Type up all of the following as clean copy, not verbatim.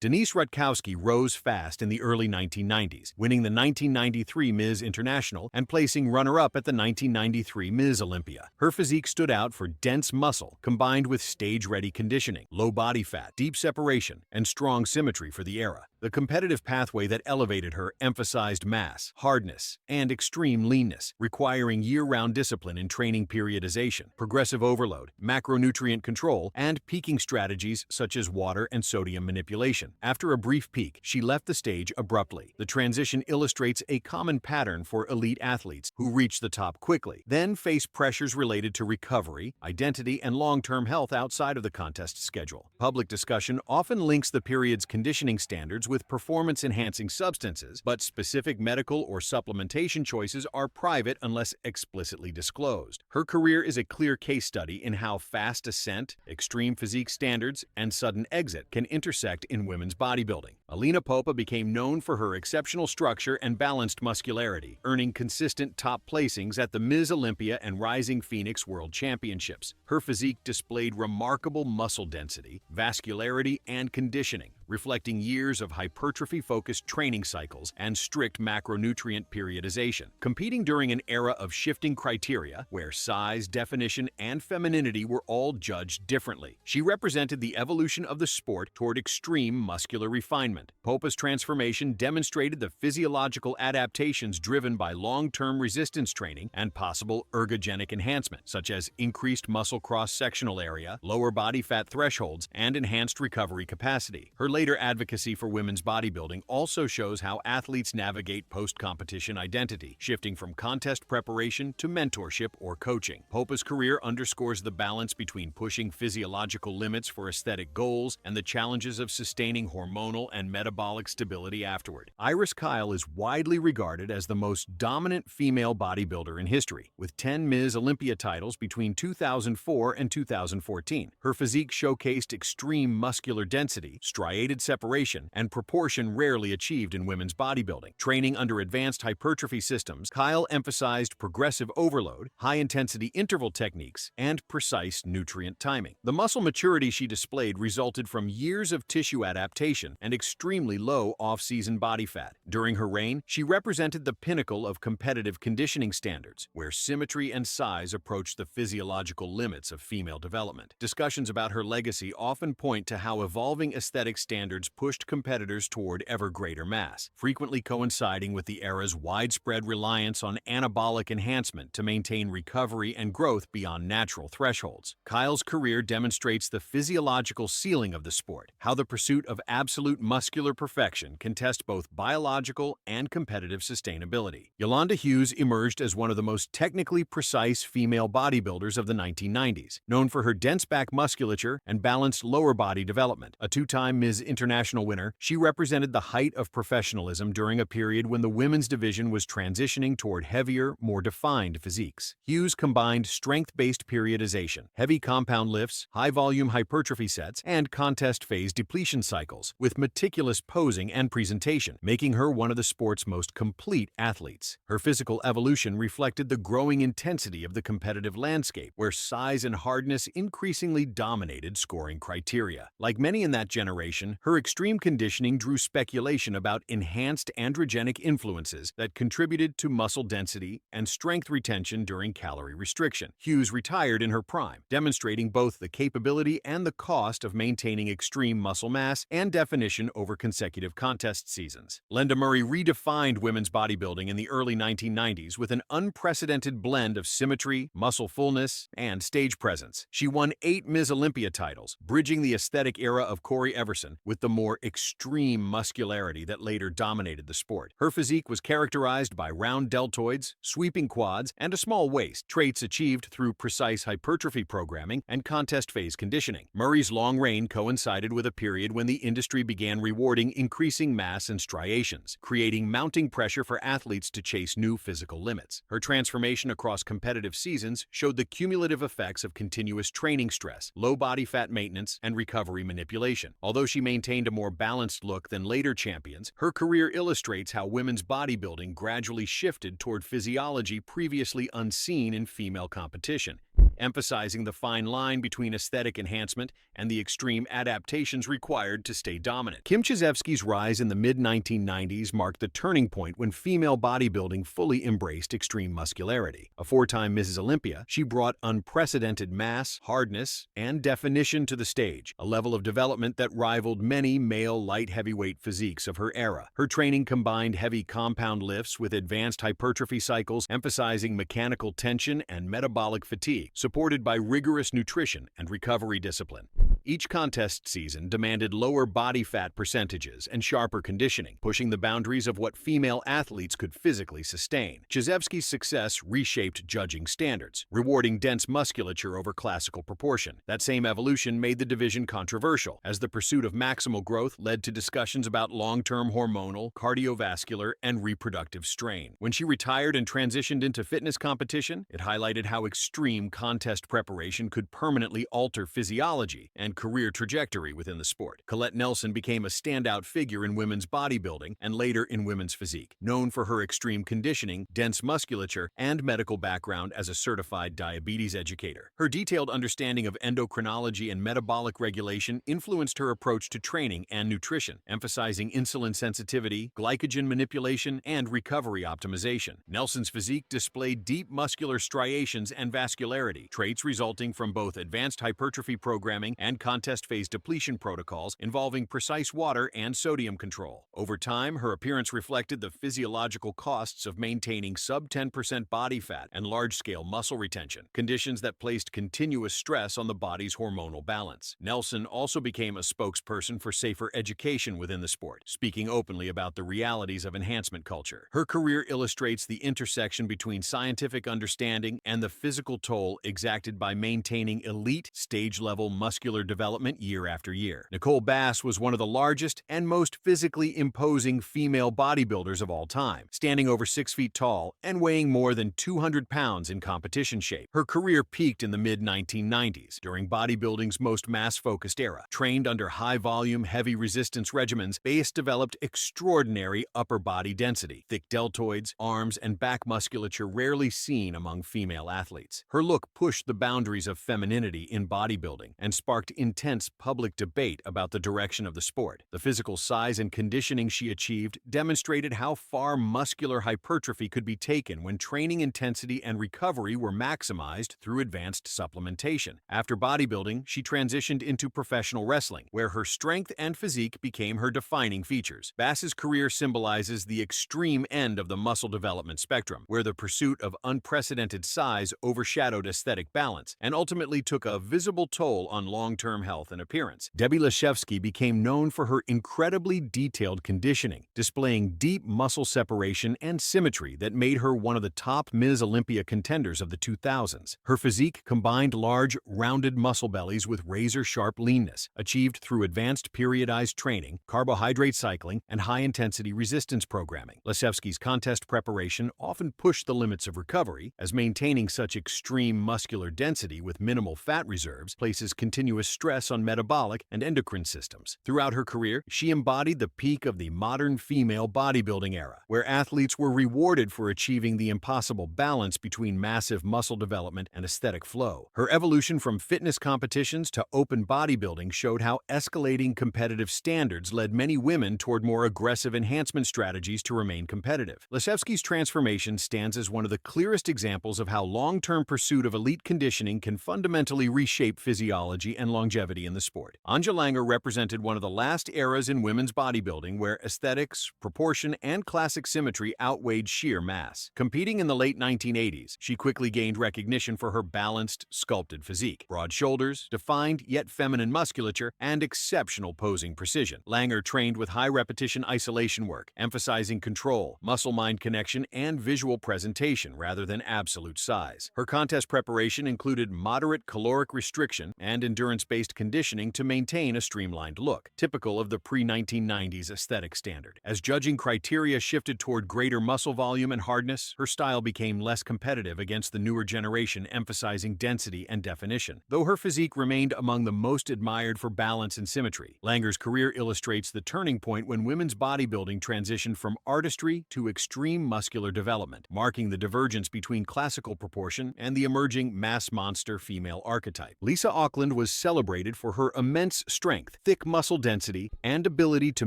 Denise Rutkowski rose fast in the early 1990s, winning the 1993 Ms. International and placing runner-up at the 1993 Ms. Olympia. Her physique stood out for dense muscle combined with stage-ready conditioning, low body fat, deep separation, and strong symmetry for the era. The competitive pathway that elevated her emphasized mass, hardness, and extreme leanness, requiring year-round discipline in training periodization, progressive overload, macronutrient control, and peaking strategies such as water and sodium manipulation. After a brief peak, she left the stage abruptly. The transition illustrates a common pattern for elite athletes who reach the top quickly, then face pressures related to recovery, identity, and long-term health outside of the contest schedule. Public discussion often links the period's conditioning standards with performance-enhancing substances, but specific medical or supplementation choices are private unless explicitly disclosed. Her career is a clear case study in how fast ascent, extreme physique standards, and sudden exit can intersect in women's bodybuilding. Alina Popa became known for her exceptional structure and balanced muscularity, earning consistent top placings at the Ms. Olympia and Rising Phoenix World Championships. Her physique displayed remarkable muscle density, vascularity, and conditioning, reflecting years of hypertrophy-focused training cycles and strict macronutrient periodization. Competing during an era of shifting criteria, where size, definition, and femininity were all judged differently, she represented the evolution of the sport toward extreme muscular refinement. Popa's transformation demonstrated the physiological adaptations driven by long-term resistance training and possible ergogenic enhancement, such as increased muscle cross-sectional area, lower body fat thresholds, and enhanced recovery capacity. Her later advocacy for women's bodybuilding also shows how athletes navigate post-competition identity, shifting from contest preparation to mentorship or coaching. Popa's career underscores the balance between pushing physiological limits for aesthetic goals and the challenges of sustaining hormonal and metabolic stability afterward. Iris Kyle is widely regarded as the most dominant female bodybuilder in history, with 10 Ms. Olympia titles between 2004 and 2014. Her physique showcased extreme muscular density, striated separation, and proportion rarely achieved in women's bodybuilding. Training under advanced hypertrophy systems, Kyle emphasized progressive overload, high-intensity interval techniques, and precise nutrient timing. The muscle maturity she displayed resulted from years of tissue adaptation and extremely low off-season body fat. During her reign, she represented the pinnacle of competitive conditioning standards, where symmetry and size approached the physiological limits of female development. Discussions about her legacy often point to how evolving aesthetic standards pushed competitors toward ever greater mass, frequently coinciding with the era's widespread reliance on anabolic enhancement to maintain recovery and growth beyond natural thresholds. Kyle's career demonstrates the physiological ceiling of the sport, how the pursuit of absolute muscular perfection can test both biological and competitive sustainability. Yolanda Hughes emerged as one of the most technically precise female bodybuilders of the 1990s, known for her dense back musculature and balanced lower body development. A two-time Ms. International winner, she represented the height of professionalism during a period when the women's division was transitioning toward heavier, more defined physiques. Hughes combined strength-based periodization, heavy compound lifts, high-volume hypertrophy sets, and contest phase depletion cycles, with meticulous posing and presentation, making her one of the sport's most complete athletes. Her physical evolution reflected the growing intensity of the competitive landscape, where size and hardness increasingly dominated scoring criteria. Like many in that generation, her extreme conditioning drew speculation about enhanced androgenic influences that contributed to muscle density and strength retention during calorie restriction. Hughes retired in her prime, demonstrating both the capability and the cost of maintaining extreme muscle mass and definition over consecutive contest seasons. Lenda Murray redefined women's bodybuilding in the early 1990s with an unprecedented blend of symmetry, muscle fullness, and stage presence. She won 8 Ms. Olympia titles, bridging the aesthetic era of Corey Everson with the more extreme muscularity that later dominated the sport. Her physique was characterized by round deltoids, sweeping quads, and a small waist, traits achieved through precise hypertrophy programming and contest phase conditioning. Murray's long reign coincided with a period when the industry began rewarding increasing mass and striations, creating mounting pressure for athletes to chase new physical limits. Her transformation across competitive seasons showed the cumulative effects of continuous training stress, low body fat maintenance, and recovery manipulation. Although she maintained a more balanced look than later champions, her career illustrates how women's bodybuilding gradually shifted toward physiology previously unseen in female competition. emphasizing the fine line between aesthetic enhancement and the extreme adaptations required to stay dominant. Kim Chizevsky's rise in the mid-1990s marked the turning point when female bodybuilding fully embraced extreme muscularity. A four-time Mrs. Olympia, she brought unprecedented mass, hardness, and definition to the stage, a level of development that rivaled many male light heavyweight physiques of her era. Her training combined heavy compound lifts with advanced hypertrophy cycles, emphasizing mechanical tension and metabolic fatigue, supported by rigorous nutrition and recovery discipline. Each contest season demanded lower body fat percentages and sharper conditioning, pushing the boundaries of what female athletes could physically sustain. Chizevsky's success reshaped judging standards, rewarding dense musculature over classical proportion. That same evolution made the division controversial, as the pursuit of maximal growth led to discussions about long-term hormonal, cardiovascular, and reproductive strain. When she retired and transitioned into fitness competition, it highlighted how extreme contest preparation could permanently alter physiology and career trajectory within the sport. Colette Nelson became a standout figure in women's bodybuilding and later in women's physique, known for her extreme conditioning, dense musculature, and medical background as a certified diabetes educator. Her detailed understanding of endocrinology and metabolic regulation influenced her approach to training and nutrition, emphasizing insulin sensitivity, glycogen manipulation, and recovery optimization. Nelson's physique displayed deep muscular striations and vascularity, traits resulting from both advanced hypertrophy programming and contest phase depletion protocols involving precise water and sodium control. Over time, her appearance reflected the physiological costs of maintaining sub-10% body fat and large-scale muscle retention, conditions that placed continuous stress on the body's hormonal balance. Nelson also became a spokesperson for safer education within the sport, speaking openly about the realities of enhancement culture. Her career illustrates the intersection between scientific understanding and the physical toll exacted by maintaining elite stage-level muscular development year after year. Nicole Bass was one of the largest and most physically imposing female bodybuilders of all time, standing over 6 feet tall and weighing more than 200 pounds in competition shape. Her career peaked in the mid-1990s, during bodybuilding's most mass-focused era. Trained under high-volume, heavy-resistance regimens, Bass developed extraordinary upper body density, thick deltoids, arms, and back musculature rarely seen among female athletes. Her look pushed the boundaries of femininity in bodybuilding and sparked intense public debate about the direction of the sport. The physical size and conditioning she achieved demonstrated how far muscular hypertrophy could be taken when training intensity and recovery were maximized through advanced supplementation. After bodybuilding, she transitioned into professional wrestling, where her strength and physique became her defining features. Bass's career symbolizes the extreme end of the muscle development spectrum, where the pursuit of unprecedented size overshadowed aesthetic balance and ultimately took a visible toll on long-term health and appearance. Debbie Leshevsky became known for her incredibly detailed conditioning, displaying deep muscle separation and symmetry that made her one of the top Ms. Olympia contenders of the 2000s. Her physique combined large, rounded muscle bellies with razor-sharp leanness, achieved through advanced periodized training, carbohydrate cycling, and high-intensity resistance programming. Leshevsky's contest preparation often pushed the limits of recovery, as maintaining such extreme muscular density with minimal fat reserves places continuous stress on metabolic and endocrine systems. Throughout her career, she embodied the peak of the modern female bodybuilding era, where athletes were rewarded for achieving the impossible balance between massive muscle development and aesthetic flow. Her evolution from fitness competitions to open bodybuilding showed how escalating competitive standards led many women toward more aggressive enhancement strategies to remain competitive. Leshevsky's transformation stands as one of the clearest examples of how long-term pursuit of elite conditioning can fundamentally reshape physiology and longevity in the sport. Anja Langer represented one of the last eras in women's bodybuilding where aesthetics, proportion, and classic symmetry outweighed sheer mass. Competing in the late 1980s, she quickly gained recognition for her balanced, sculpted physique, broad shoulders, defined yet feminine musculature, and exceptional posing precision. Langer trained with high-repetition isolation work, emphasizing control, muscle-mind connection, and visual presentation rather than absolute size. Her contest preparation included moderate caloric restriction and endurance-based conditioning to maintain a streamlined look, typical of the pre-1990s aesthetic standard. As judging criteria shifted toward greater muscle volume and hardness, her style became less competitive against the newer generation emphasizing density and definition. Though her physique remained among the most admired for balance and symmetry, Langer's career illustrates the turning point when women's bodybuilding transitioned from artistry to extreme muscular development, marking the divergence between classical proportion and the emerging towering mass monster female archetype. Lisa Auckland was celebrated for her immense strength, thick muscle density, and ability to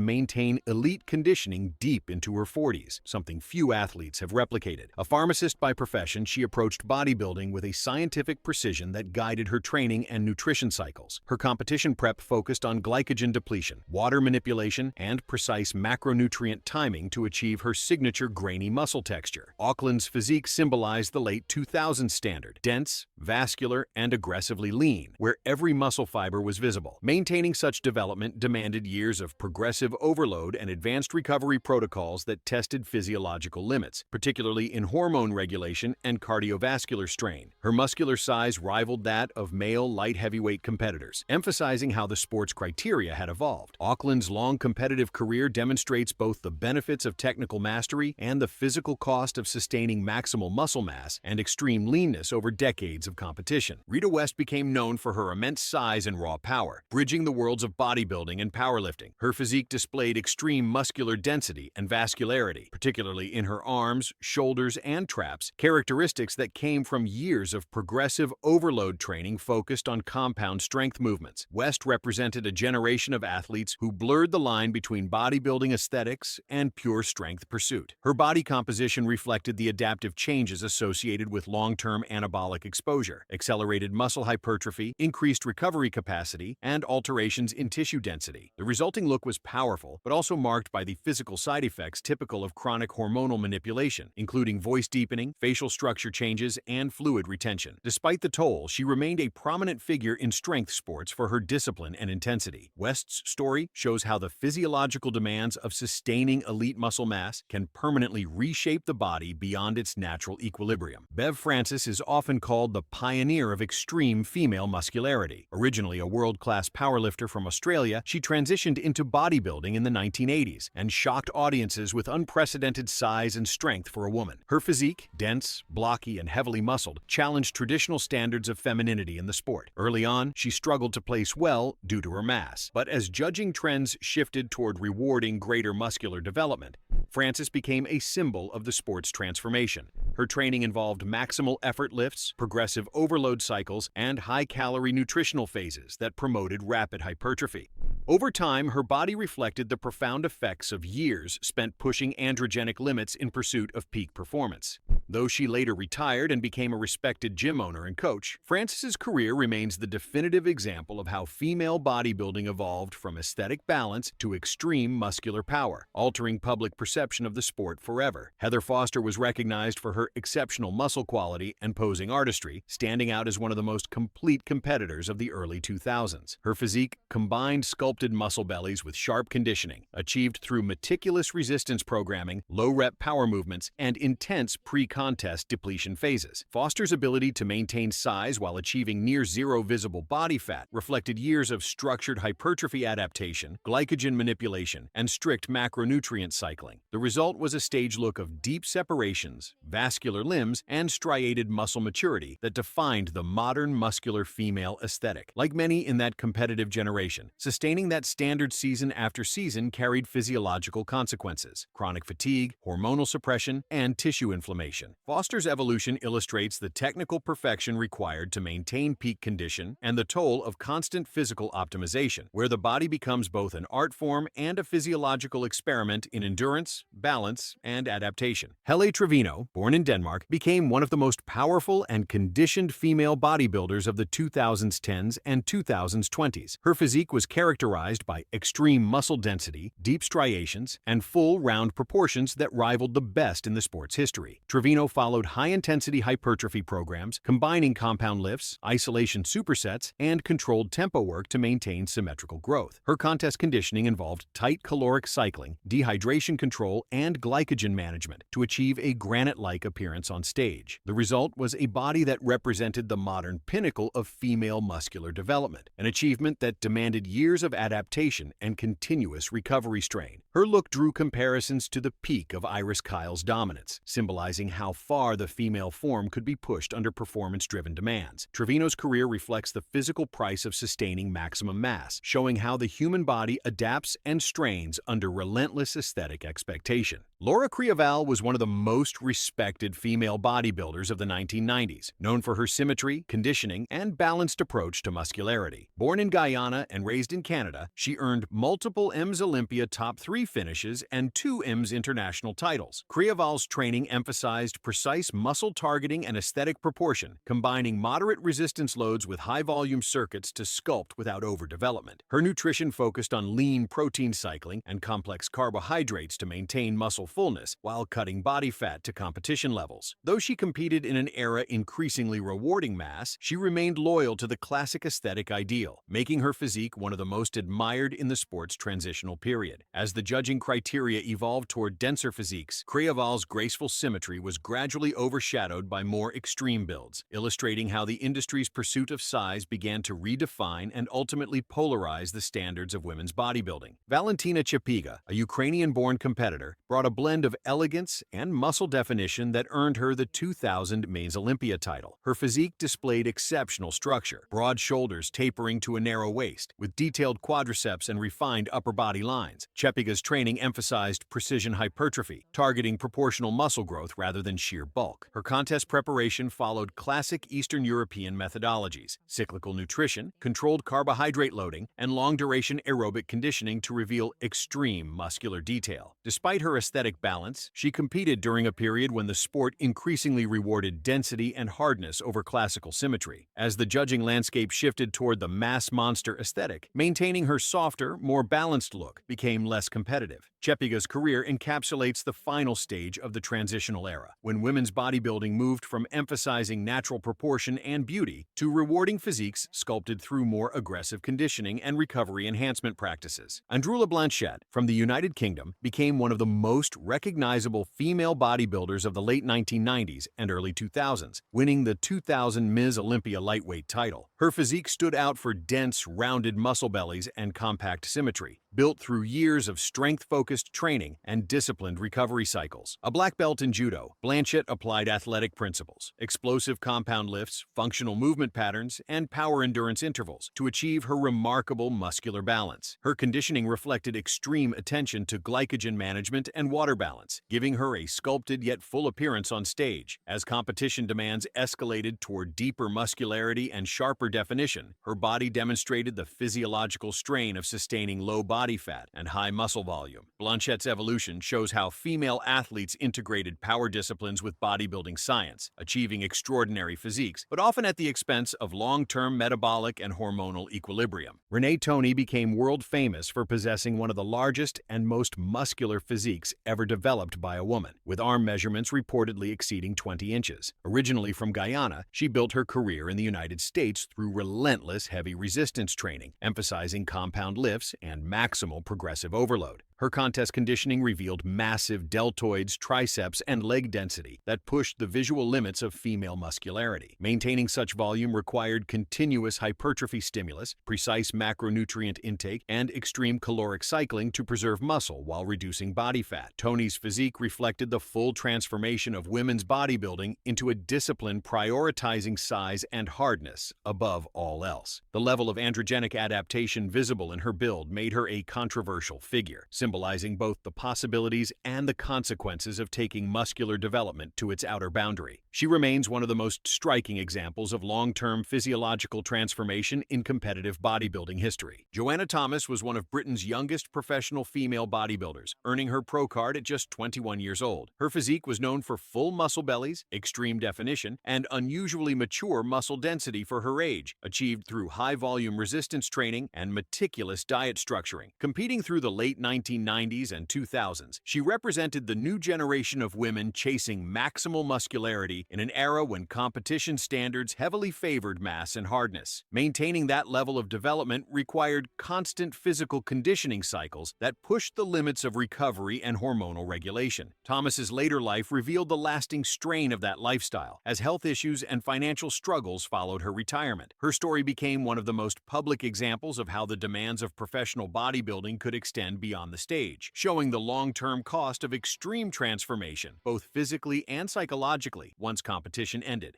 maintain elite conditioning deep into her 40s, something few athletes have replicated. A pharmacist by profession, she approached bodybuilding with a scientific precision that guided her training and nutrition cycles. Her competition prep focused on glycogen depletion, water manipulation, and precise macronutrient timing to achieve her signature grainy muscle texture. Auckland's physique symbolized the late 2000s standard, dense, vascular, and aggressively lean, where every muscle fiber was visible. Maintaining such development demanded years of progressive overload and advanced recovery protocols that tested physiological limits, particularly in hormone regulation and cardiovascular strain. Her muscular size rivaled that of male light heavyweight competitors, emphasizing how the sport's criteria had evolved. Auckland's long competitive career demonstrates both the benefits of technical mastery and the physical cost of sustaining maximal muscle mass and extreme leanness over decades of competition. Rita West became known for her immense size and raw power, bridging the worlds of bodybuilding and powerlifting. Her physique displayed extreme muscular density and vascularity, particularly in her arms, shoulders, and traps, characteristics that came from years of progressive overload training focused on compound strength movements. West represented a generation of athletes who blurred the line between bodybuilding aesthetics and pure strength pursuit. Her body composition reflected the adaptive changes associated with long-term anabolic exposure, accelerated muscle hypertrophy, increased recovery capacity, and alterations in tissue density. The resulting look was powerful, but also marked by the physical side effects typical of chronic hormonal manipulation, including voice deepening, facial structure changes, and fluid retention. Despite the toll, she remained a prominent figure in strength sports for her discipline and intensity. West's story shows how the physiological demands of sustaining elite muscle mass can permanently reshape the body beyond its natural equilibrium. Bev Francis is often called the pioneer of extreme female muscularity. Originally a world-class powerlifter from Australia, she transitioned into bodybuilding in the 1980s and shocked audiences with unprecedented size and strength for a woman. Her physique, dense, blocky, and heavily muscled, challenged traditional standards of femininity in the sport. Early on, she struggled to place well due to her mass, but as judging trends shifted toward rewarding greater muscular development, Francis became a symbol of the sport's transformation. Her training involved maximal effort lifts, progressive overload cycles, and high-calorie nutritional phases that promoted rapid hypertrophy. Over time, her body reflected the profound effects of years spent pushing androgenic limits in pursuit of peak performance. Though she later retired and became a respected gym owner and coach, Francis's career remains the definitive example of how female bodybuilding evolved from aesthetic balance to extreme muscular power, altering public perception of the sport forever. Heather Foster was recognized for her exceptional muscle quality and posing artistry, standing out as one of the most complete competitors of the early 2000s. Her physique combined sculpted muscle bellies with sharp conditioning, achieved through meticulous resistance programming, low-rep power movements, and intense pre-contest depletion phases. Foster's ability to maintain size while achieving near-zero visible body fat reflected years of structured hypertrophy adaptation, glycogen manipulation, and strict macronutrient cycling. The result was a stage look of deep separations, vascular limbs, and striated muscle maturity that defined the modern muscular female aesthetic. Like many in that competitive generation, sustaining that standard season after season carried physiological consequences: chronic fatigue, hormonal suppression, and tissue inflammation. Foster's evolution illustrates the technical perfection required to maintain peak condition and the toll of constant physical optimization, where the body becomes both an art form and a physiological experiment in endurance, balance, and adaptation. Helle Trevino, born in Denmark, became one of the most powerful and conditioned female bodybuilders of the 2010s and 2020s. Her physique was characterized by extreme muscle density, deep striations, and full round proportions that rivaled the best in the sport's history. Trevino followed high-intensity hypertrophy programs, combining compound lifts, isolation supersets, and controlled tempo work to maintain symmetrical growth. Her contest conditioning involved tight caloric cycling, dehydration control, and glycogen management to achieve a granite-like appearance on stage. The result was a body that represented the modern pinnacle of female muscular development, an achievement that demanded years of adaptation and continuous recovery strain. Her look drew comparisons to the peak of Iris Kyle's dominance, symbolizing how how far the female form could be pushed under performance-driven demands. Trevino's career reflects the physical price of sustaining maximum mass, showing how the human body adapts and strains under relentless aesthetic expectation. Laura Creaval was one of the most respected female bodybuilders of the 1990s, known for her symmetry, conditioning, and balanced approach to muscularity. Born in Guyana and raised in Canada, she earned multiple Ms. Olympia top 3 finishes and 2 Ms. international titles. Creaval's training emphasized precise muscle targeting and aesthetic proportion, combining moderate resistance loads with high-volume circuits to sculpt without overdevelopment. Her nutrition focused on lean protein cycling and complex carbohydrates to maintain muscle fullness while cutting body fat to competition levels. Though she competed in an era increasingly rewarding mass, she remained loyal to the classic aesthetic ideal, making her physique one of the most admired in the sport's transitional period. As the judging criteria evolved toward denser physiques, Creaval's graceful symmetry was gradually overshadowed by more extreme builds, illustrating how the industry's pursuit of size began to redefine and ultimately polarize the standards of women's bodybuilding. Valentina Chepiga, a Ukrainian-born competitor, brought a blend of elegance and muscle definition that earned her the 2000 Ms. Olympia title. Her physique displayed exceptional structure, broad shoulders tapering to a narrow waist, with detailed quadriceps and refined upper body lines. Chepiga's training emphasized precision hypertrophy, targeting proportional muscle growth rather than sheer bulk. Her contest preparation followed classic Eastern European methodologies, cyclical nutrition, controlled carbohydrate loading, and long-duration aerobic conditioning to reveal extreme muscular detail. Despite her aesthetic balance, she competed during a period when the sport increasingly rewarded density and hardness over classical symmetry. As the judging landscape shifted toward the mass monster aesthetic, maintaining her softer, more balanced look became less competitive. Chepiga's career encapsulates the final stage of the transitional era, when women's bodybuilding moved from emphasizing natural proportion and beauty to rewarding physiques sculpted through more aggressive conditioning and recovery enhancement practices. Andrula Blanchette, from the United Kingdom, became one of the most recognizable female bodybuilders of the late 1990s and early 2000s, winning the 2000 Ms. Olympia lightweight title. Her physique stood out for dense, rounded muscle bellies and compact symmetry, built through years of strength-focused training and disciplined recovery cycles. A black belt in judo, Blanchette applied athletic principles, explosive compound lifts, functional movement patterns, and power endurance intervals to achieve her remarkable muscular balance. Her conditioning reflected extreme attention to glycogen management and water balance, giving her a sculpted yet full appearance on stage. As competition demands escalated toward deeper muscularity and sharper definition, her body demonstrated the physiological strain of sustaining low body fat and high muscle volume. Blanchette's evolution shows how female athletes integrated power disciplines with bodybuilding science, achieving extraordinary physiques, but often at the expense of long-term metabolic and hormonal equilibrium. Renee Toney became world famous for possessing one of the largest and most muscular physiques ever developed by a woman, with arm measurements reportedly exceeding 20 inches. Originally from Guyana, she built her career in the United States through relentless heavy resistance training, emphasizing compound lifts and maximal progressive overload. Her contest conditioning revealed massive deltoids, triceps, and leg density that pushed the visual limits of female muscularity. Maintaining such volume required continuous hypertrophy stimulus, precise macronutrient intake, and extreme caloric cycling to preserve muscle while reducing body fat. Tony's physique reflected the full transformation of women's bodybuilding into a discipline prioritizing size and hardness above all else. The level of androgenic adaptation visible in her build made her a controversial figure, symbolizing both the possibilities and the consequences of taking muscular development to its outer boundary. She remains one of the most striking examples of long-term physiological transformation in competitive bodybuilding history. Joanna Thomas was one of Britain's youngest professional female bodybuilders, earning her pro card at just 21 years old. Her physique was known for full muscle bellies, extreme definition, and unusually mature muscle density for her age, achieved through high-volume resistance training and meticulous diet structuring. Competing through the late 1990s and 2000s, she represented the new generation of women chasing maximal muscularity in an era when competition standards heavily favored mass and hardness. Maintaining that level of development required constant physical conditioning cycles that pushed the limits of recovery and hormonal regulation. Thomas's later life revealed the lasting strain of that lifestyle, as health issues and financial struggles followed her retirement. Her story became one of the most public examples of how the demands of professional bodybuilding could extend beyond the stage, showing the long-term cost of extreme transformation, both physically and psychologically, once competition ended.